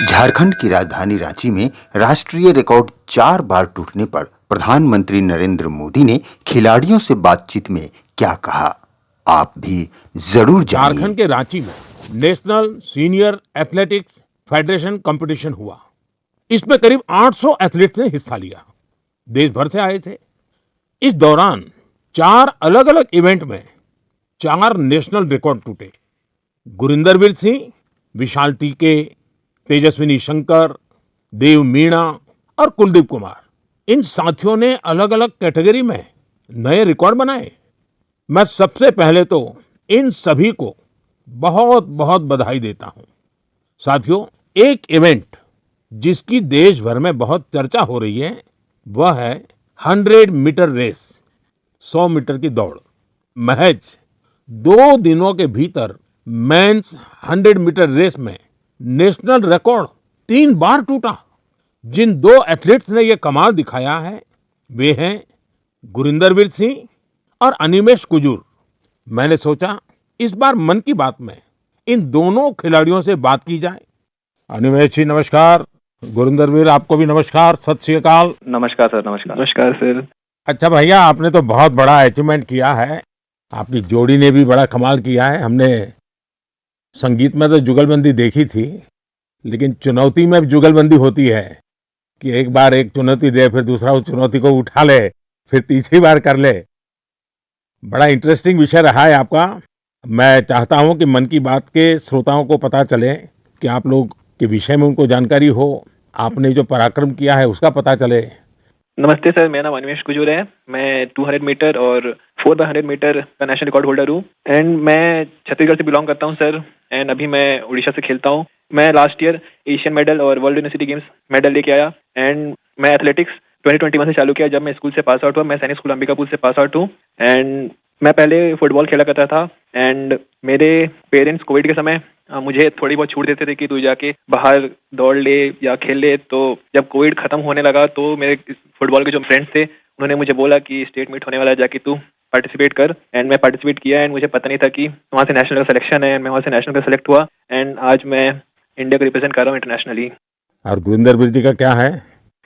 झारखंड की राजधानी रांची में राष्ट्रीय रिकॉर्ड 4 बार टूटने पर प्रधानमंत्री नरेंद्र मोदी ने खिलाड़ियों से बातचीत में क्या कहा, आप भी जरूर जानिए। झारखंड के रांची में national senior athletics federation competition हुआ। इसमें करीब 800 एथलीट्स ने हिस्सा लिया। देश भर से आए थे। इस दौरान 4 अलग-अलग इवेंट में 4 नेशनल रिकॉर्ड टूटे। गुरिंदरवीर सिंह, विशाल टीके, तेजस्विनी शंकर, देव मीणा और कुलदीप कुमार, इन साथियों ने अलग-अलग कैटेगरी में नए रिकॉर्ड बनाए। मैं सबसे पहले तो इन सभी को बहुत बहुत बधाई देता हूं। साथियों, एक इवेंट जिसकी देश भर में बहुत चर्चा हो रही है वह है 100 मीटर रेस, 100 मीटर की दौड़। महज 2 दिनों के भीतर मेंस 100 मीटर रेस में नेशनल रिकॉर्ड 3 बार टूटा। जिन 2 एथलीट्स ने ये कमाल दिखाया है वे हैं गुरिंदरवीर सिंह और अनिमेश कुजूर। मैंने सोचा इस बार मन की बात में इन दोनों खिलाड़ियों से बात की जाए। अनिमेश जी नमस्कार, गुरिंदरवीर आपको भी नमस्कार, सत श्री अकाल। नमस्कार सर। नमस्कार सर। अच्छा भैया, आपने तो बहुत बड़ा अचीवमेंट किया है। आपकी जोड़ी ने भी बड़ा कमाल किया है। हमने संगीत में तो जुगलबंदी देखी थी, लेकिन चुनौती में भी जुगलबंदी होती है कि एक बार एक चुनौती दे, फिर दूसरा उस चुनौती को उठा ले, फिर तीसरी बार कर ले। बड़ा इंटरेस्टिंग विषय रहा है आपका। मैं चाहता हूं कि मन की बात के श्रोताओं को पता चले कि आप लोग के विषय में उनको जानकारी हो, आपने जो पराक्रम किया है उसका पता चले। नमस्ते सर, मेरा नाम अनिमेश कुजूर है। मैं 200 मीटर और 4x100 मीटर का नेशनल रिकॉर्ड होल्डर हूँ एंड मैं छत्तीसगढ़ से बिलोंग करता हूँ सर। एंड अभी मैं उड़ीसा से खेलता हूँ। मैं लास्ट ईयर एशियन मेडल और वर्ल्ड यूनिवर्सिटी गेम्स मेडल लेके आया एंड मैं एथलेटिक्स 2021 से चालू किया जब मैं स्कूल से पास आउट हुआ। मैं सैनिक स्कूल अंबिकापुर से पास आउट हूँ एंड मैं पहले फुटबॉल खेला करता था एंड मेरे पेरेंट्स कोविड के समय मुझे थोड़ी बहुत छूट देते थे कि तू जाके बाहर दौड़ ले या खेल ले। तो जब कोविड खत्म होने लगा तो मेरे फुटबॉल के जो फ्रेंड्स थे उन्होंने मुझे बोला कि स्टेट मीट होने वाला है, जाके तू पार्टिसिपेट कर। एंड मैं पार्टिसिपेट किया एंड मुझे पता नहीं था कि वहाँ से नेशनल का सिलेक्शन है एंड मैं वहाँ से नेशनल का सिलेक्ट हुआ एंड आज मैं इंडिया को रिप्रेजेंट कर रहा हूँ इंटरनेशनली। और गुरिंदरवीर जी का क्या है?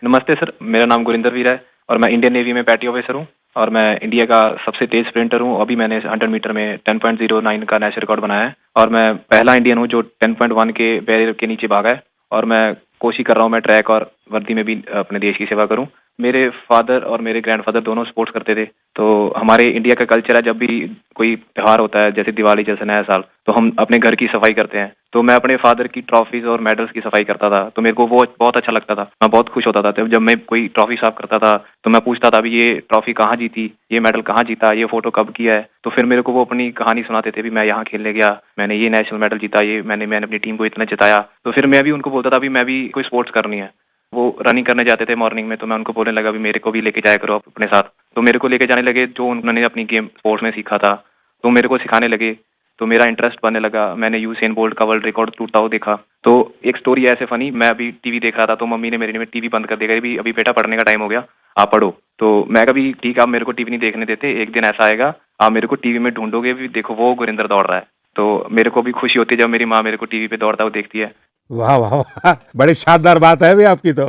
नमस्ते सर, मेरा नाम गुरिंदरवीर है और मैं इंडियन नेवी में पैटी ऑफिसर हूँ और मैं इंडिया का सबसे तेज स्प्रिंटर हूँ। अभी मैंने 100 मीटर में 10.09 का नेशनल रिकॉर्ड बनाया है और मैं पहला इंडियन हूँ जो 10.1 के बैरियर के नीचे भागा है और मैं कोशिश कर रहा हूँ मैं ट्रैक और वर्दी में भी अपने देश की सेवा करूँ। मेरे फादर और मेरे ग्रैंडफादर दोनों स्पोर्ट्स करते थे, तो हमारे इंडिया का कल्चर है जब भी कोई त्यौहार होता है जैसे दिवाली जैसे नया साल, तो हम अपने घर की सफाई करते हैं। तो मैं अपने फादर की ट्रॉफीज और मेडल्स की सफाई करता था, तो मेरे को वो बहुत अच्छा लगता था। मैं बहुत खुश होता था तो जब मैं कोई ट्रॉफी साफ करता था तो मैं पूछता था अभी ये ट्रॉफी कहाँ जीती, ये मेडल कहाँ जीता, ये फोटो कब किया है। तो फिर मेरे को वो अपनी कहानी सुनाते थे भी मैं यहाँ खेलने गया, मैंने ये नेशनल मेडल जीता, ये मैंने अपनी टीम को इतना जिताया। तो फिर मैं भी उनको बोलता था भी मैं भी कोई स्पोर्ट्स करनी है। वो रनिंग करने जाते थे मॉर्निंग में, तो मैं उनको बोलने लगा भी मेरे को भी लेके जाया करो आप अपने साथ। तो मेरे को लेके जाने लगे, जो उन्होंने अपनी गेम स्पोर्ट्स में सीखा था तो मेरे को सिखाने लगे, तो मेरा इंटरेस्ट बनने लगा। मैंने यूसेन बोल्ट का वर्ल्ड रिकॉर्ड टूटता हुआ देखा। तो एक स्टोरी ऐसे फनी, मैं अभी टीवी देख रहा था तो मम्मी ने मेरे में टीवी बंद कर दिया, भी अभी बेटा पढ़ने का टाइम हो गया, आप पढ़ो। तो मैं कभी ठीक, आप मेरे को टीवी नहीं देखने देते, एक दिन ऐसा आएगा आप मेरे को टीवी में ढूंढोगे भी, देखो वो गुरिंदर दौड़ रहा है। तो मेरे को भी खुशी होती है जब मेरी माँ मेरे को टीवी पे दौड़ता हुआ देखती है। वाह वाह वाह, बड़ी शानदार बात है भी आपकी तो।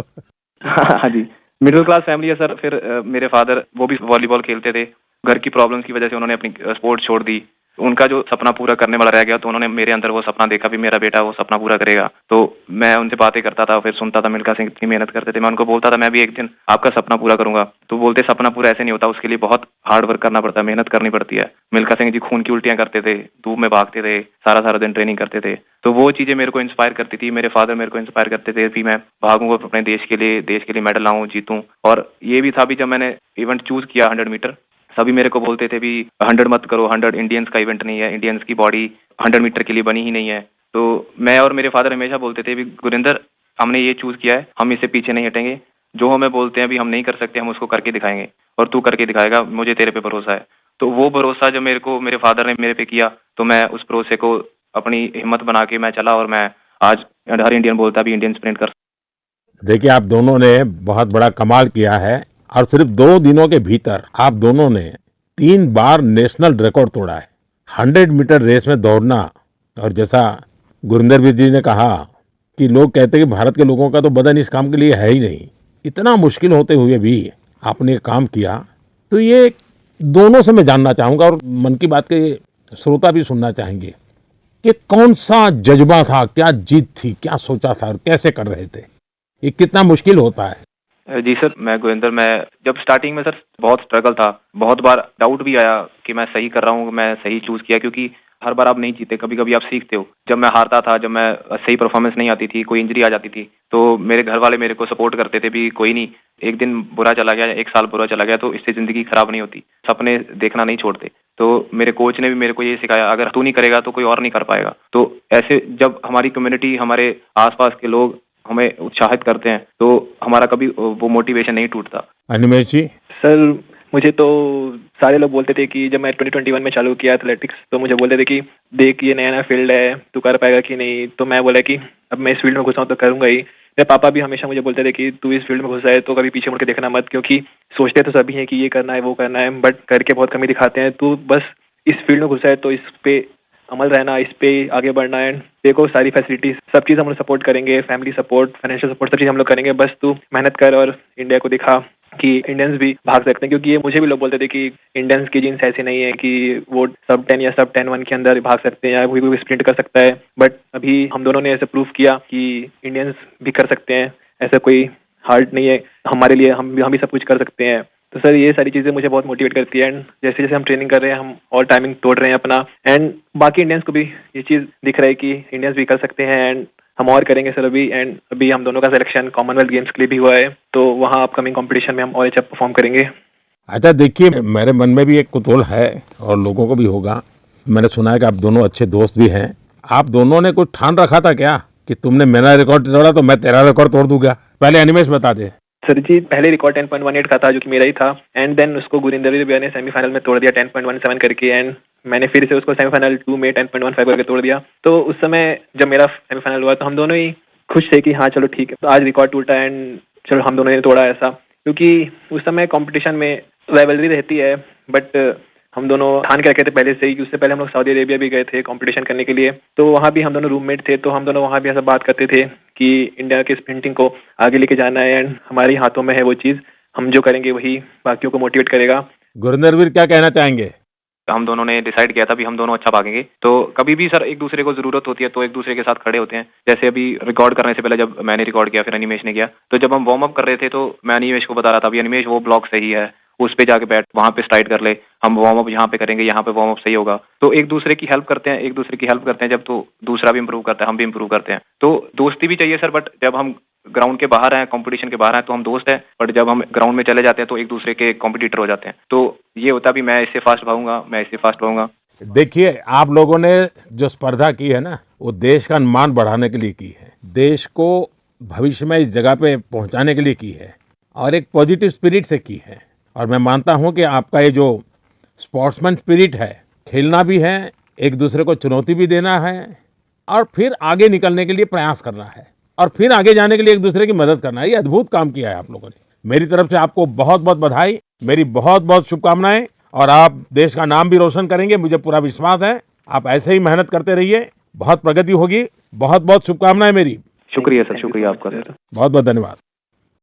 हाँ जी, मिडिल क्लास फैमिली है सर। फिर मेरे फादर वो भी वॉलीबॉल खेलते थे, घर की प्रॉब्लम्स की वजह से उन्होंने अपनी स्पोर्ट्स छोड़ दी। उनका जो सपना पूरा करने वाला रह गया, तो उन्होंने मेरे अंदर वो सपना देखा भी मेरा बेटा वो सपना पूरा करेगा। तो मैं उनसे बातें करता था, फिर सुनता था मिल्खा सिंह इतनी मेहनत करते थे, मैं उनको बोलता था मैं भी एक दिन आपका सपना पूरा करूंगा। तो बोलते सपना पूरा ऐसे नहीं होता, उसके लिए बहुत हार्ड वर्क करना पड़ता है, मेहनत करनी पड़ती है। मिल्खा सिंह जी खून की उल्टियां करते थे, धूप में भागते थे, सारा सारा दिन ट्रेनिंग करते थे। तो वो चीजें मेरे को इंस्पायर करती थी। मेरे फादर मेरे को इंस्पायर करते थे कि मैं भागूंगा अपने देश के लिए मेडल लाऊं, जीतूं। और ये भी था भी जब मैंने इवेंट चूज किया 100 मीटर, सभी मेरे को बोलते थे भी 100 मत करो, 100 इंडियंस का इवेंट नहीं है, इंडियंस की बॉडी 100 मीटर के लिए बनी ही नहीं है। तो मैं और मेरे फादर हमेशा बोलते थे भी गुरिंदर हमने ये चूज किया है, हम इससे पीछे नहीं हटेंगे, जो हमें बोलते हैं भी हम नहीं कर सकते हम उसको करके दिखाएंगे और तू करके दिखाएगा, मुझे तेरे पे भरोसा है। तो वो भरोसा जब मेरे को मेरे फादर ने मेरे पे किया, तो मैं उस भरोसे को अपनी हिम्मत बना के मैं चला और मैं आज हर इंडियन बोलता भी इंडियन स्प्रिंट कर। देखिए, आप दोनों ने बहुत बड़ा कमाल किया है और सिर्फ 2 दिनों के भीतर आप दोनों ने 3 बार नेशनल रिकॉर्ड तोड़ा है 100 मीटर रेस में दौड़ना। और जैसा गुरिंदरवीर जी ने कहा कि लोग कहते हैं कि भारत के लोगों का तो बदन इस काम के लिए है ही नहीं। इतना मुश्किल होते हुए भी आपने ये काम किया, तो ये दोनों से मैं जानना चाहूँगा और मन की बात के श्रोता भी सुनना चाहेंगे कि कौन सा जज्बा था, क्या जीत थी, क्या सोचा था और कैसे कर रहे थे? ये कितना मुश्किल होता है? जी सर, मैं गुरिंदर, मैं जब स्टार्टिंग में सर बहुत स्ट्रगल था, बहुत बार डाउट भी आया कि मैं सही कर रहा हूँ, मैं सही चूज किया, क्योंकि हर बार आप नहीं जीते, कभी कभी आप सीखते हो। जब मैं हारता था, जब मैं सही परफॉर्मेंस नहीं आती थी, कोई इंजरी आ जाती थी, तो मेरे घर वाले मेरे को सपोर्ट करते थे भी, कोई नहीं, एक दिन बुरा चला गया, एक साल बुरा चला गया तो इससे जिंदगी खराब नहीं होती, सपने देखना नहीं छोड़ते। तो मेरे कोच ने भी मेरे को ये सिखाया, अगर तू नहीं करेगा तो कोई और नहीं कर पाएगा। तो ऐसे जब हमारी कम्युनिटी, हमारे आसपास के लोग हमें उत्साहित करते हैं, तो हमारा कभी वो मोटिवेशन नहीं टूटता। अनिमेश जी? सर मुझे तो सारे लोग बोलते थे कि जब मैं 2021 में चालू किया एथलेटिक्स, तो मुझे बोलते थे कि देख ये नया नया फील्ड है, तू कर पाएगा कि नहीं। तो मैं बोला कि अब मैं इस फील्ड में घुसा हूँ तो करूंगा ही। मेरे पापा भी हमेशा मुझे बोलते थे कि तू इस फील्ड में घुसा है तो कभी पीछे मुड़ के देखना मत, क्योंकि सोचते तो सभी हैं कि ये करना है वो करना है, बट करके बहुत कमी दिखाते हैं। तू बस इस फील्ड में घुसा है तो इस पे अमल रहना, इस पे आगे बढ़ना है। देखो सारी फैसिलिटीज, सब चीज़ हम लोग सपोर्ट करेंगे, फैमिली सपोर्ट, फाइनेंशियल सपोर्ट, सब चीज़ हम लोग करेंगे। बस तू मेहनत कर और इंडिया को दिखा कि इंडियंस भी भाग सकते हैं। क्योंकि ये मुझे भी लोग बोलते थे कि इंडियंस की जीन्स ऐसी नहीं है कि वो सब 10 या सब 10-1 के अंदर भाग सकते हैं या कोई भी स्प्रिंट कर सकता है। बट अभी हम दोनों ने ऐसे प्रूफ किया कि इंडियंस भी कर सकते हैं, ऐसा कोई हार्ड नहीं है हमारे लिए, हम भी सब कुछ कर सकते हैं। तो सर ये सारी चीज़ें मुझे बहुत मोटिवेट करती है। एंड जैसे जैसे हम ट्रेनिंग कर रहे हैं, हम और टाइमिंग तोड़ रहे हैं अपना, एंड बाकी इंडियंस को भी ये चीज़ दिख रहा है कि इंडियंस भी कर सकते हैं, एंड हम और करेंगे सर अभी। एंड अभी हम दोनों का सिलेक्शन कॉमनवेल्थ गेम्स के लिए भी हुआ है, तो वहाँ अपकमिंग कंपटीशन में हम और अच्छा परफॉर्म करेंगे। अच्छा देखिए, मेरे मन में भी एक कुतूहल है और लोगों को भी होगा। मैंने सुना है कि आप दोनों अच्छे दोस्त भी हैं। आप दोनों ने कुछ ठान रखा था क्या कि तुमने मेरा रिकॉर्ड तोड़ा तो मैं तेरा रिकॉर्ड तोड़ दूंगा? पहले अनिमेश बता दे। सर जी पहले रिकॉर्ड 10.18 का था जो कि मेरा ही था, एंड देन उसको गुरिंदर भैया ने सेमीफाइनल में तोड़ दिया 10.17 करके, एंड मैंने फिर से उसको सेमीफाइनल 2 में 10.15 करके तोड़ दिया। तो उस समय जब मेरा सेमीफाइनल हुआ तो हम दोनों ही खुश थे कि हाँ चलो ठीक है, तो आज रिकॉर्ड टूटा एंड चलो हम दोनों ने तोड़ा ऐसा। क्योंकि उस समय कंपटीशन में राइवलरी रहती है, बट हम दोनों ठान के रखे थे पहले से ही। उससे पहले हम लोग सऊदी अरेबिया भी गए थे कंपटीशन करने के लिए, तो वहाँ भी हम दोनों रूममेट थे, तो हम दोनों वहाँ भी ऐसा बात करते थे कि इंडिया के स्प्रिंटिंग को आगे लेके जाना है, एंड हमारे हाथों में है वो चीज़, हम जो करेंगे वही बाकियों को मोटिवेट करेगा। गुरिंदर क्या कहना चाहेंगे? हम दोनों ने डिसाइड किया था भी हम दोनों अच्छा भागेंगे, तो कभी भी सर एक दूसरे को जरूरत होती है तो एक दूसरे के साथ खड़े होते हैं। जैसे अभी रिकॉर्ड करने से पहले जब मैंने रिकॉर्ड किया, फिर अनिमेश ने किया, तो जब हम वार्म अप कर रहे थे तो मैं अनिमेश को बता रहा था, अभी अनिमेश वो ब्लॉक सही है, उस पे जाके बैठ, वहाँ पे स्ट्राइड कर ले, हम वार्म अप यहाँ पे करेंगे, यहाँ पे वार्म अप सही होगा। तो एक दूसरे की हेल्प करते हैं, एक दूसरे की हेल्प करते हैं जब, तो दूसरा भी इम्प्रूव करता है, हम भी इम्प्रूव करते हैं। तो दोस्ती भी चाहिए सर, बट जब हम ग्राउंड के बाहर हैं, कंपटीशन के बाहर हैं, तो हम दोस्त हैं, बट जब हम ग्राउंड में चले जाते हैं तो एक दूसरे के कॉम्पिटिटर हो जाते हैं। तो ये होता भी मैं इससे फास्ट भागूंगा, मैं इससे फास्ट भागूंगा। देखिए, आप लोगों ने जो स्पर्धा की है ना, वो देश का मान बढ़ाने के लिए की है, देश को भविष्य में इस जगह पे पहुंचाने के लिए की है और एक पॉजिटिव स्पिरिट से की है। और मैं मानता हूं कि आपका ये जो स्पोर्ट्समैन स्पिरिट है, खेलना भी है, एक दूसरे को चुनौती भी देना है और फिर आगे निकलने के लिए प्रयास करना है और फिर आगे जाने के लिए एक दूसरे की मदद करना है, ये अद्भुत काम किया है आप लोगों ने। मेरी तरफ से आपको बहुत बहुत बधाई, मेरी बहुत बहुत शुभकामनाएं, और आप देश का नाम भी रोशन करेंगे, मुझे पूरा विश्वास है। आप ऐसे ही मेहनत करते रहिए, बहुत प्रगति होगी। बहुत बहुत शुभकामनाएं मेरी। शुक्रिया सर, शुक्रिया आपका सर, बहुत बहुत धन्यवाद।